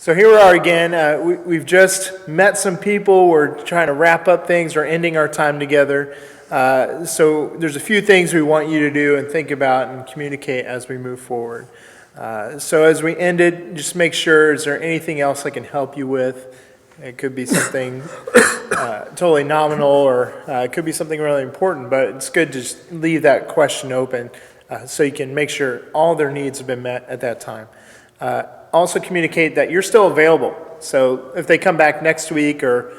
So here we are again. We've just met some people. We're trying to wrap up things. We're ending our time together. So there's a few things we want you to do and think about and communicate as we move forward. So as we end it, just make sure, is there anything else I can help you with? It could be something totally nominal, or it could be something really important, but it's good to just leave that question open so you can make sure all their needs have been met at that time. Also communicate that you're still available. So if they come back next week or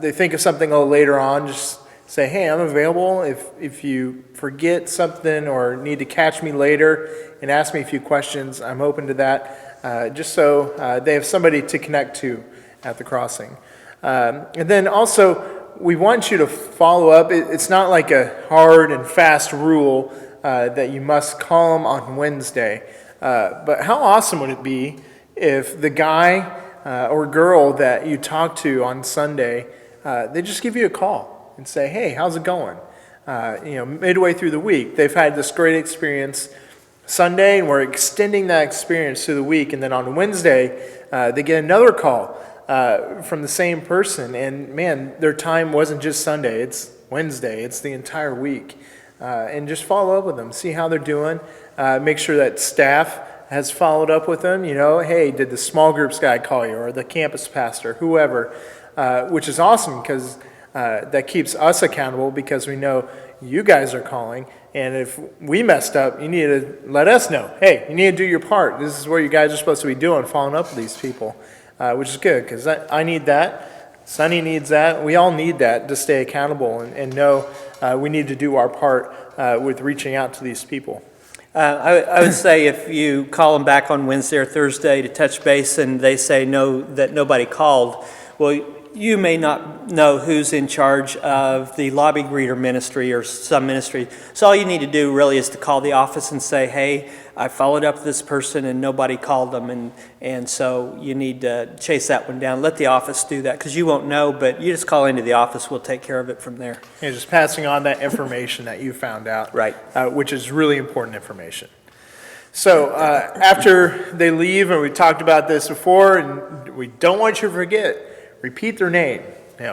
they think of something a little later on, just say, hey, I'm available. If you forget something or need to catch me later and ask me a few questions, I'm open to that, just so they have somebody to connect to at the crossing. And then also, we want you to follow up. It's not like a hard and fast rule that you must call them on Wednesday. But how awesome would it be if the guy or girl that you talk to on Sunday, they just give you a call and say, hey, how's it going? Midway through the week, they've had this great experience Sunday, and we're extending that experience through the week. And then on Wednesday, they get another call from the same person. And man, their time wasn't just Sunday, it's Wednesday, it's the entire week. And just follow up with them, see how they're doing. Make sure that staff has followed up with them. Hey, did the small groups guy call you, or the campus pastor, whoever, which is awesome because that keeps us accountable because we know you guys are calling. And if we messed up, you need to let us know. Hey, you need to do your part. This is what you guys are supposed to be doing, following up with these people, which is good because I need that. Sonny needs that. We all need that to stay accountable and know we need to do our part with reaching out to these people. I would say if you call them back on Wednesday or Thursday to touch base and they say no, that nobody called, well, you may not know who's in charge of the lobby greeter ministry or some ministry. So all you need to do really is to call the office and say, hey, I followed up with this person and nobody called them. And so you need to chase that one down. Let the office do that because you won't know, but you just call into the office. We'll take care of it from there. Yeah, just passing on that information that you found out, right? Which is really important information. So after they leave, and we talked about this before, and we don't want you to forget, repeat their name.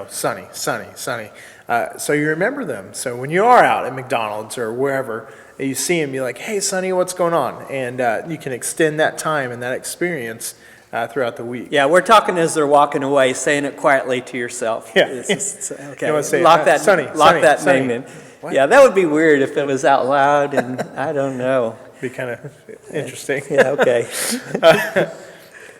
Sonny. So you remember them. So when you are out at McDonald's or wherever, you see him, you're like, hey, Sonny, what's going on? And you can extend that time and that experience throughout the week. Yeah, we're talking as they're walking away, saying it quietly to yourself. Yeah. Okay. You want to say, lock that Sonny. name in. What? Yeah, that would be weird if it was out loud, and I don't know. Be kind of interesting. Yeah, okay.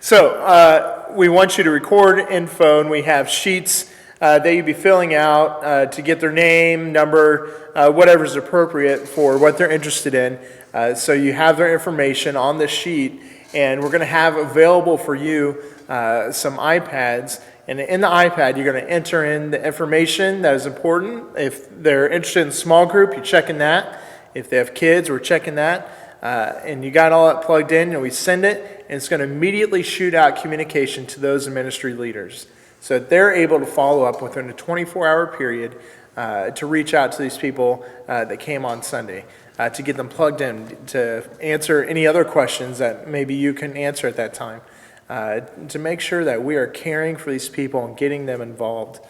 So we want you to record info, and we have sheets that you'd be filling out to get their name, number, whatever's appropriate for what they're interested in. So you have their information on the sheet, and we're going to have available for you some iPads. And in the iPad, you're going to enter in the information that is important. If they're interested in small group, you're checking that. If they have kids, we're checking that. And you got all that plugged in, and we send it, and it's going to immediately shoot out communication to those ministry leaders. So they're able to follow up within a 24-hour period to reach out to these people that came on Sunday, to get them plugged in, to answer any other questions that maybe you couldn't answer at that time, to make sure that we are caring for these people and getting them involved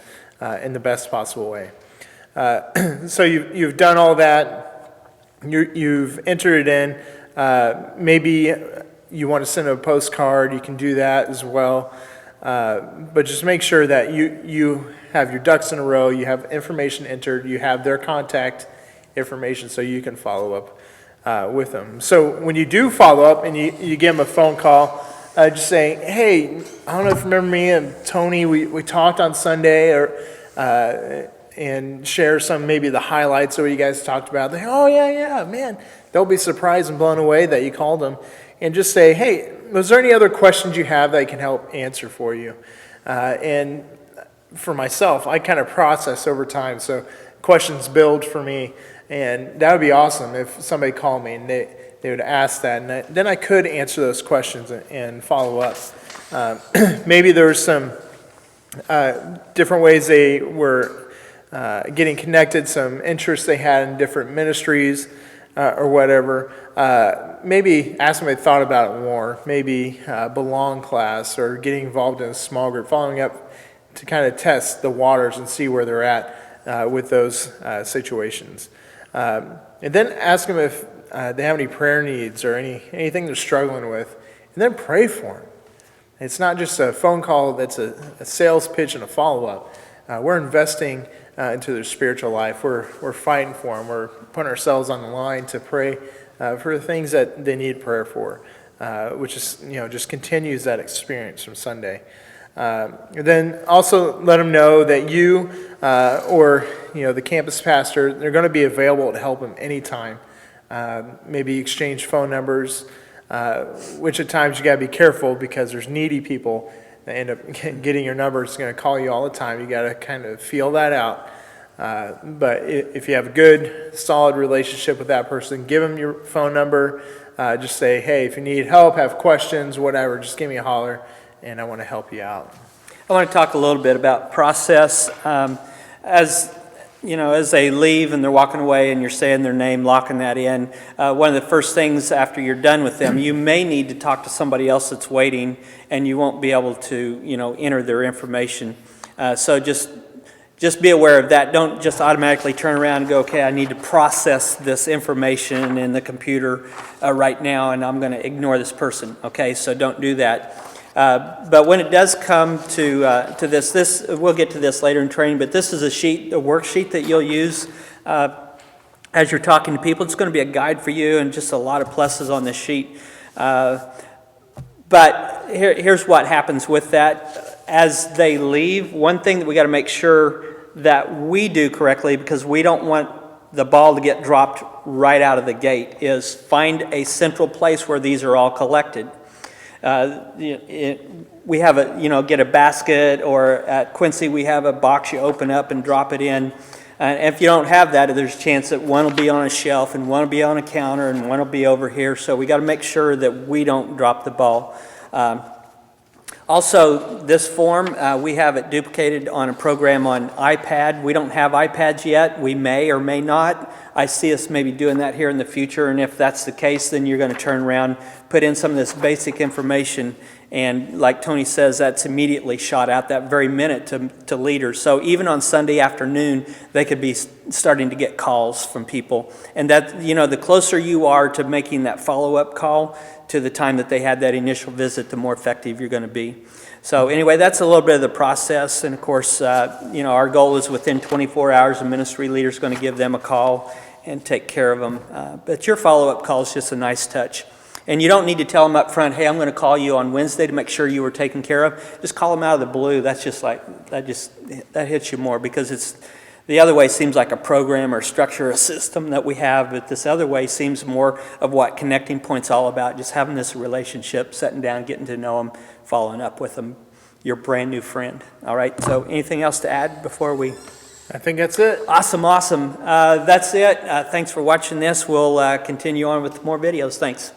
in the best possible way. So you've done all that. You've entered it in. Maybe you want to send a postcard. You can do that as well. But just make sure that you have your ducks in a row. You have information entered. You have their contact information so you can follow up with them. So when you do follow up and you give them a phone call, just saying, hey, I don't know if you remember me and Tony, we talked on Sunday, or and share some, maybe the highlights of what you guys talked about. They, oh, yeah, man. They'll be surprised and blown away that you called them. And just say, hey, was there any other questions you have that I can help answer for you? And for myself, I kind of process over time. So questions build for me. And that would be awesome if somebody called me and they would ask that. And then I could answer those questions and follow up. Maybe there were some different ways they were getting connected, some interests they had in different ministries. or whatever, maybe ask them if they thought about it more, maybe belong class or getting involved in a small group, following up to kind of test the waters and see where they're at with those situations. And then ask them if they have any prayer needs or anything they're struggling with, and then pray for them. It's not just a phone call that's a sales pitch and a follow-up. We're investing into their spiritual life. We're fighting for them. We're putting ourselves on the line to pray for the things that they need prayer for, which is, just continues that experience from Sunday. And then also let them know that you or the campus pastor, they're going to be available to help them anytime. Maybe exchange phone numbers, which at times you got to be careful because there's needy people that end up getting your number. It's going to call you all the time. You got to kind of feel that out. But if you have a good, solid relationship with that person, give them your phone number. Just say, hey, if you need help, have questions, whatever, just give me a holler, and I want to help you out. I want to talk a little bit about process. As they leave and they're walking away and you're saying their name, locking that in, one of the first things after you're done with them, you may need to talk to somebody else that's waiting, and you won't be able to, enter their information. So just be aware of that. Don't just automatically turn around and go, okay, I need to process this information in the computer right now, and I'm going to ignore this person. Okay, so don't do that. But when it does come to this, we'll get to this later in training, but this is a worksheet that you'll use as you're talking to people. It's going to be a guide for you and just a lot of pluses on this sheet. But here's what happens with that. As they leave, one thing that we got to make sure that we do correctly, because we don't want the ball to get dropped right out of the gate, is find a central place where these are all collected. We have get a basket, or at Quincy we have a box you open up and drop it in. And if you don't have that, there's a chance that one will be on a shelf and one will be on a counter and one will be over here. So we got to make sure that we don't drop the ball. Also, this form, we have it duplicated on a program on iPad. We don't have iPads yet. We may or may not. I see us maybe doing that here in the future, and if that's the case, then you're going to turn around, put in some of this basic information, and like Tony says, that's immediately shot out that very minute to leaders. So even on Sunday afternoon, they could be starting to get calls from people. And that, the closer you are to making that follow-up call to the time that they had that initial visit, the more effective you're going to be. So anyway, that's a little bit of the process. And of course, our goal is within 24 hours, a ministry leader is going to give them a call and take care of them. But your follow-up call is just a nice touch. And you don't need to tell them up front, hey, I'm going to call you on Wednesday to make sure you were taken care of. Just call them out of the blue. That's just like, that hits you more, because the other way seems like a program or structure, a system that we have, but this other way seems more of what Connecting Point's all about, just having this relationship, sitting down, getting to know them, following up with them, your brand new friend. All right, so anything else to add before we... I think that's it. Awesome. That's it. Thanks for watching this. We'll continue on with more videos. Thanks.